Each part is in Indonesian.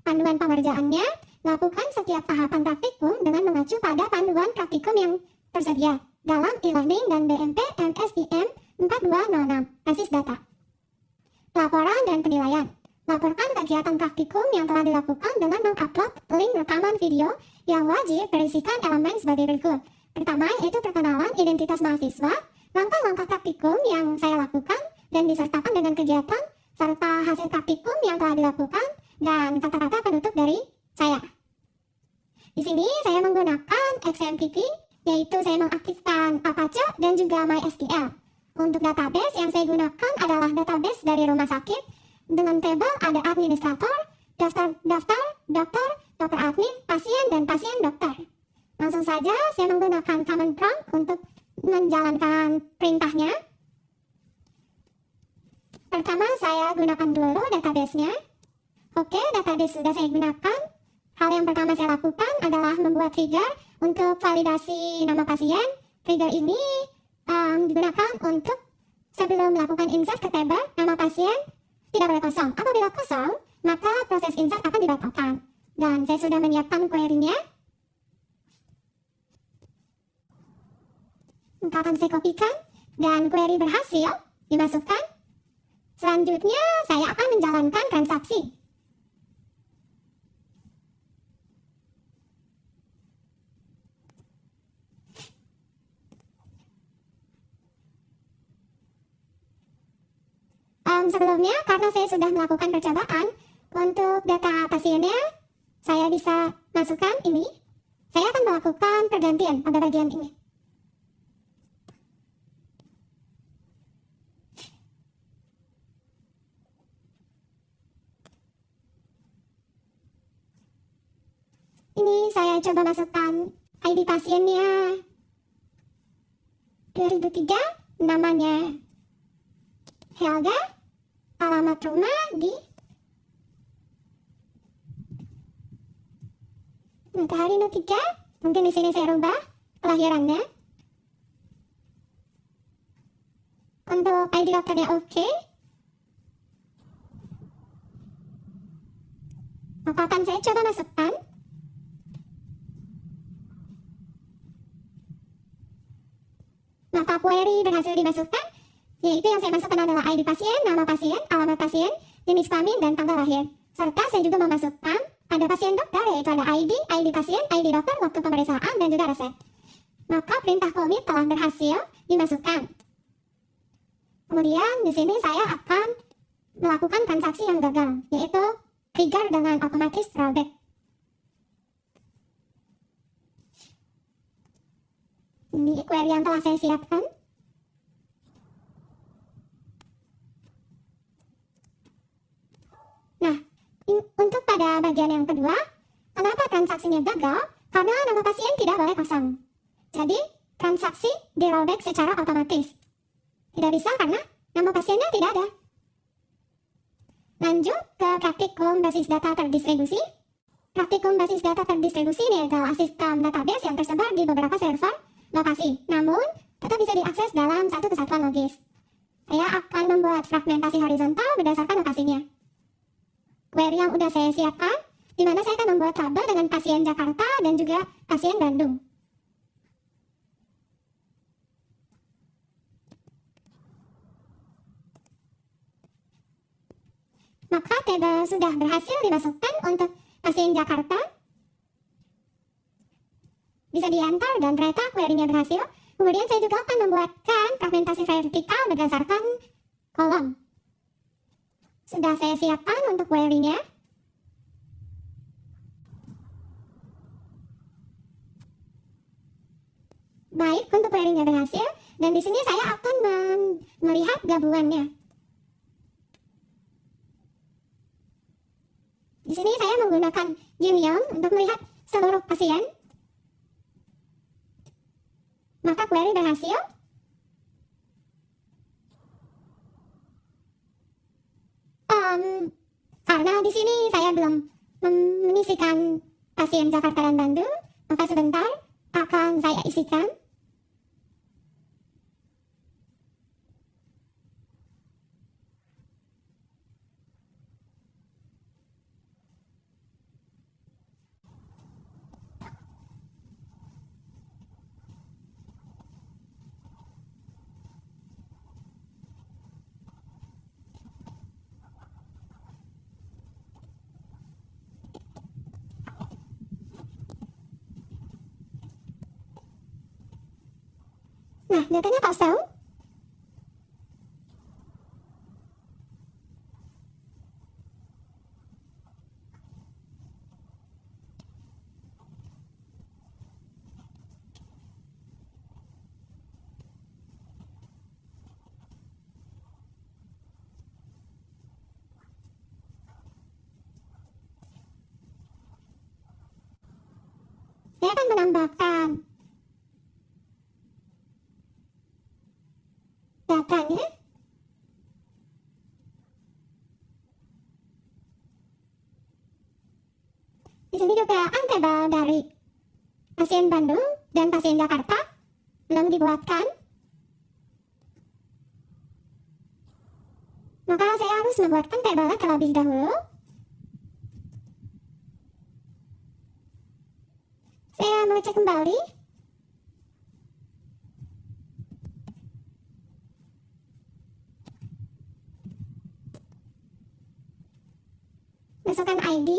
Panduan pengerjaannya, lakukan setiap tahapan praktikum dengan mengacu pada panduan praktikum yang tersedia dalam e-learning dan BMP MSIM 4206, basis data. Laporan dan penilaian. Laporkan kegiatan praktikum yang telah dilakukan dengan mengupload link rekaman video yang wajib berisikan elemen sebagai berikut. Pertama, yaitu perkenalan identitas mahasiswa, langkah-langkah praktikum yang saya lakukan, dan disertakan dengan kegiatan, serta hasil praktikum yang telah dilakukan, dan kata-kata penutup dari saya. Di sini saya menggunakan XMPP, yaitu saya mengaktifkan Apache dan juga MySQL. Untuk database yang saya gunakan adalah database dari rumah sakit, dengan tabel ada administrator, daftar, dokter, dokter admin, pasien, dan pasien dokter. Langsung saja saya menggunakan command prompt untuk menjalankan perintahnya. Pertama saya gunakan dulu database-nya. Oke, database sudah saya gunakan. Hal yang pertama saya lakukan adalah membuat trigger untuk validasi nama pasien. Trigger ini digunakan untuk sebelum melakukan insert ke tabel nama pasien tidak boleh kosong. Apabila kosong, maka proses insert akan dibatalkan. Dan saya sudah menyiapkan query-nya. Maka akan saya kopikan dan query berhasil dimasukkan. Selanjutnya saya akan menjalankan transaksi. Sebelumnya, karena saya sudah melakukan percobaan untuk data pasiennya, saya bisa masukkan ini. Saya akan melakukan pergantian pada bagian ini. Ini saya coba masukkan ID pasiennya 2003, namanya Helga, alamat rumah di Matahari No 3. Mungkin di sini saya rubah kelahirannya. Untuk ID dokternya oke. Maka akan saya coba masukkan. Maka query berhasil dimasukkan. Yaitu yang saya masukkan adalah ID pasien, nama pasien, alamat pasien, jenis kelamin, dan tanggal lahir. Serta saya juga memasukkan ada pasien dokter, yaitu ada ID pasien, ID dokter, waktu pemeriksaan, dan juga resep. Maka perintah commit telah berhasil dimasukkan. Kemudian di sini saya akan melakukan transaksi yang gagal, yaitu trigger dengan otomatis rollback. Ini query yang telah saya siapkan. Nah, untuk pada bagian yang kedua, kenapa transaksinya gagal? Karena nama pasien tidak boleh kosong. Jadi, transaksi di rollback secara otomatis. Tidak bisa karena nama pasiennya tidak ada. Lanjut ke praktikum basis data terdistribusi. Praktikum basis data terdistribusi ini adalah sistem database yang tersebar di beberapa server lokasi. Namun, tetap bisa diakses dalam satu kesatuan logis. Saya akan membuat fragmentasi horizontal berdasarkan lokasinya. Query yang udah saya siapkan, di mana saya akan membuat tabel dengan pasien Jakarta dan juga pasien Bandung. Maka tabel sudah berhasil dimasukkan untuk pasien Jakarta. Bisa di-enter dan ternyata query-nya berhasil. Kemudian saya juga akan membuatkan fragmentasi vertikal berdasarkan kolom. Sudah saya siapkan untuk query-nya. Baik, untuk query-nya berhasil. Dan di sini saya akan melihat gabungannya. Di sini saya menggunakan Union untuk melihat seluruh pasien. Maka query berhasil. Karena di sini saya belum mengisikan pasien Jakarta dan Bandung, maka sebentar akan saya isikan. Nah, datanya kosong. Saya akan menambahkan datanya. Di sini juga tabel dari pasien Bandung dan pasien Jakarta belum dibuatkan. Maka saya harus membuatkan tabelnya terlebih dahulu. Saya mengecek kembali. Masukkan ID.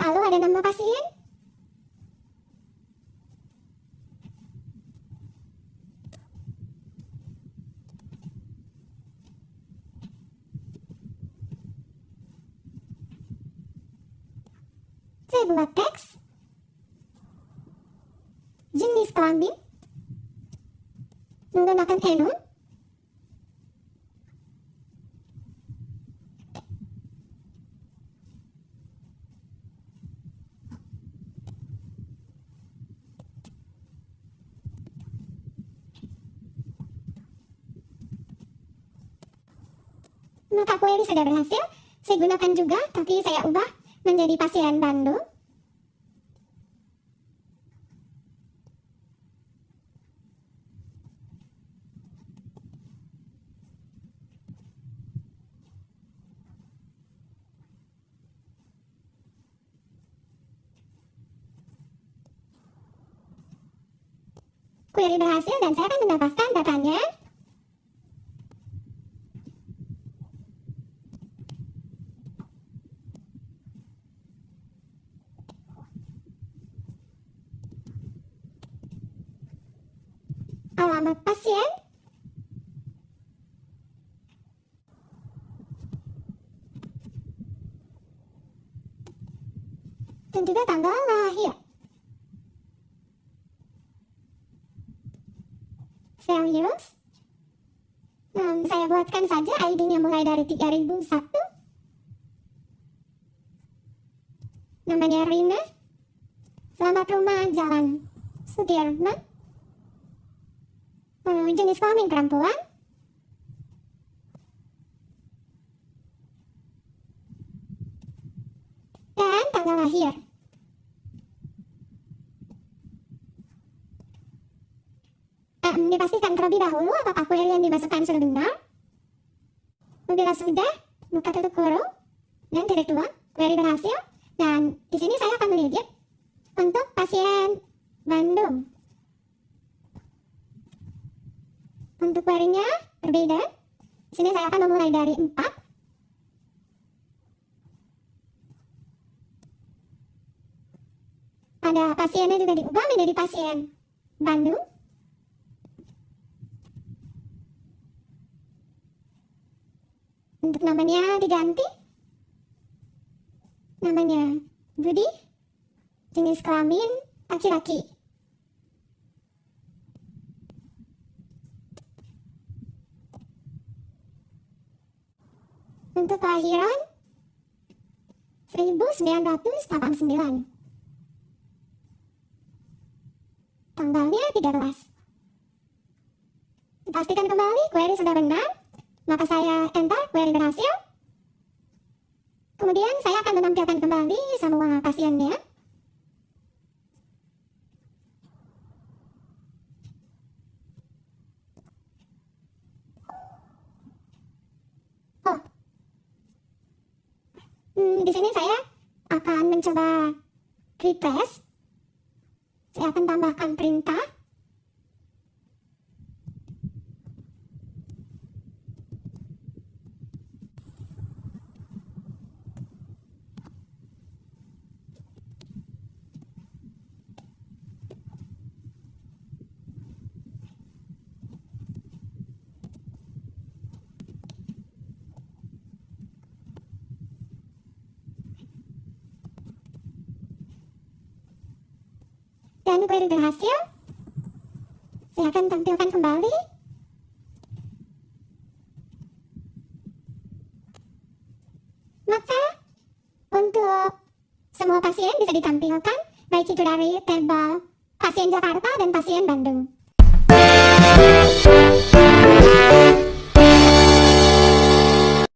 Lalu ada nama pasien. Saya buat teks. Jenis kelamin. Menggunakan enum. Maka query sudah berhasil. Saya gunakan juga, tapi saya ubah menjadi pasien Bandung. Query berhasil dan saya akan mendapatkan datanya. Alamat pasien. Dan juga tanggal lahir. Serius? Saya buatkan saja ID-nya mulai dari 3001. Namanya Rina. Selamat rumah Jalan Sudirman. Jenis kelamin perempuan. Dan tanggal lahir. Dipastikan terlebih dahulu apakah query yang dimasukkan sudah benar. Bila sudah, buka tutup kurung dan titik dua, query berhasil. Dan di sini saya akan mengedit untuk pasien Bandung. Untuk query-nya berbeda. Di sini saya akan memulai dari 4. Pada pasiennya juga diubah menjadi pasien Bandung. Untuk namanya diganti. Namanya Budi. Jenis kelamin laki-laki. Untuk kelahiran 1989. Tanggalnya 13. Pastikan kembali query sudah benar. Maka saya enter, query berhasil. Kemudian saya akan menampilkan kembali semua pasiennya. Oh, di sini saya akan mencoba refresh. Saya akan tambahkan perintah. dan query berhasil. Saya akan tampilkan kembali. Maka untuk semua pasien bisa ditampilkan, baik itu dari tabel pasien Jakarta dan pasien Bandung.